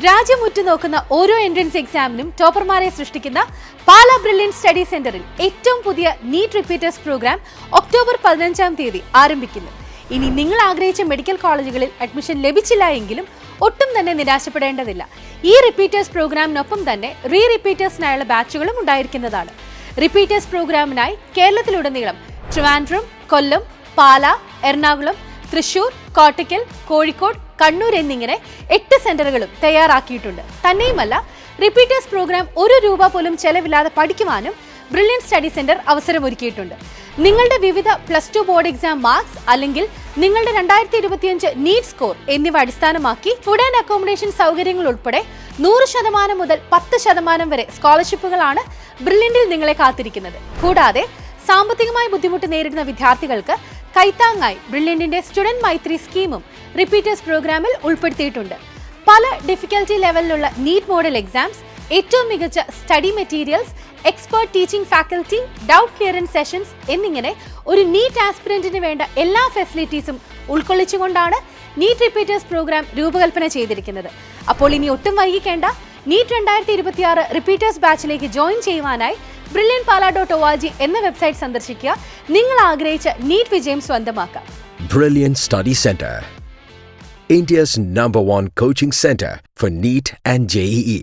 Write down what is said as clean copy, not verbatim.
രാജ്യം ഉറ്റുനോക്കുന്ന ഓരോ എൻട്രൻസ് എക്സാമിനും ടോപ്പർമാരെ സൃഷ്ടിക്കുന്ന പാലാ ബ്രില്യൻ സ്റ്റഡി സെന്ററിൽ ഏറ്റവും പുതിയ നീറ്റ് റിപ്പീറ്റേഴ്സ് പ്രോഗ്രാം ഒക്ടോബർ 15 ആരംഭിക്കുന്നു. ഇനി നിങ്ങൾ ആഗ്രഹിച്ച മെഡിക്കൽ കോളേജുകളിൽ അഡ്മിഷൻ ലഭിച്ചില്ല എങ്കിലും ഒട്ടും തന്നെ നിരാശപ്പെടേണ്ടതില്ല. ഈ റിപ്പീറ്റേഴ്സ് പ്രോഗ്രാമിനൊപ്പം തന്നെ റിപ്പീറ്റേഴ്സിനായുള്ള ബാച്ചുകളും ഉണ്ടായിരിക്കുന്നതാണ്. റിപ്പീറ്റേഴ്സ് പ്രോഗ്രാമിനായി കേരളത്തിലുടനീളം ട്രിവാൻഡ്രം, കൊല്ലം, പാലാ, എറണാകുളം, തൃശൂർ, കോട്ടയ്ക്കൽ, കോഴിക്കോട്, കണ്ണൂർ എന്നിങ്ങനെ 8 സെന്ററുകളും തയ്യാറാക്കിയിട്ടുണ്ട്. തന്നെയുമല്ല, റിപ്പീറ്റേഴ്സ് പ്രോഗ്രാം ₹1 പോലും ചെലവില്ലാതെ പഠിക്കുവാനും ബ്രില്യൻ സ്റ്റഡി സെന്റർ അവസരമൊരുക്കിയിട്ടുണ്ട്. നിങ്ങളുടെ വിവിധ +2 ബോർഡ് എക്സാം മാർക്സ് അല്ലെങ്കിൽ നിങ്ങളുടെ 2025 നീറ്റ് സ്കോർ എന്നിവ അടിസ്ഥാനമാക്കി ഫുഡ് ആൻഡ് അക്കോമഡേഷൻ സൗകര്യങ്ങൾ ഉൾപ്പെടെ 100% മുതൽ 10% വരെ സ്കോളർഷിപ്പുകളാണ് ബ്രില്യന്റിൽ നിങ്ങളെ കാത്തിരിക്കുന്നത്. കൂടാതെ സാമ്പത്തികമായി ബുദ്ധിമുട്ട് നേരിടുന്ന വിദ്യാർത്ഥികൾക്ക് കൈത്താങ്ങായി ബ്രില്യന്റിന്റെ സ്റ്റുഡന്റ് മൈത്രി സ്കീമും റിപ്പീറ്റേഴ്സ് പ്രോഗ്രാമിൽ ഉൾപ്പെടുത്തിയിട്ടുണ്ട്. പല ഡിഫിക്കൽറ്റി ലെവലിലുള്ള നീറ്റ് മോഡൽ എക്സാംസ്, ഏറ്റവും മികച്ച study materials, expert teaching faculty, doubt clearance sessions എന്നിങ്ങനെ ഒരു നീറ്റ് ആസ്പിരന്റിന് വേണ്ട എല്ലാ ഫെസിലിറ്റീസും ഉൾക്കൊള്ളിച്ചുകൊണ്ടാണ് നീറ്റ് റിപ്പീറ്റേഴ്സ് പ്രോഗ്രാം രൂപകൽപ്പന ചെയ്തിരിക്കുന്നത്. അപ്പോൾ ഇനി ഒട്ടും വൈകിക്കേണ്ട, നീറ്റ് 2026 റിപ്പീറ്റേഴ്സ് ബാച്ചിലേക്ക് ജോയിൻ ചെയ്യുവാനായി brilliantpala.org എന്ന വെബ്സൈറ്റ് സന്ദർശിക്കുക. നിങ്ങൾ ആഗ്രഹിച്ച നീറ്റ് വിജയം സ്വന്തമാക്കാം. Brilliant Study Center, India's #1 coaching center for NEET and JEE.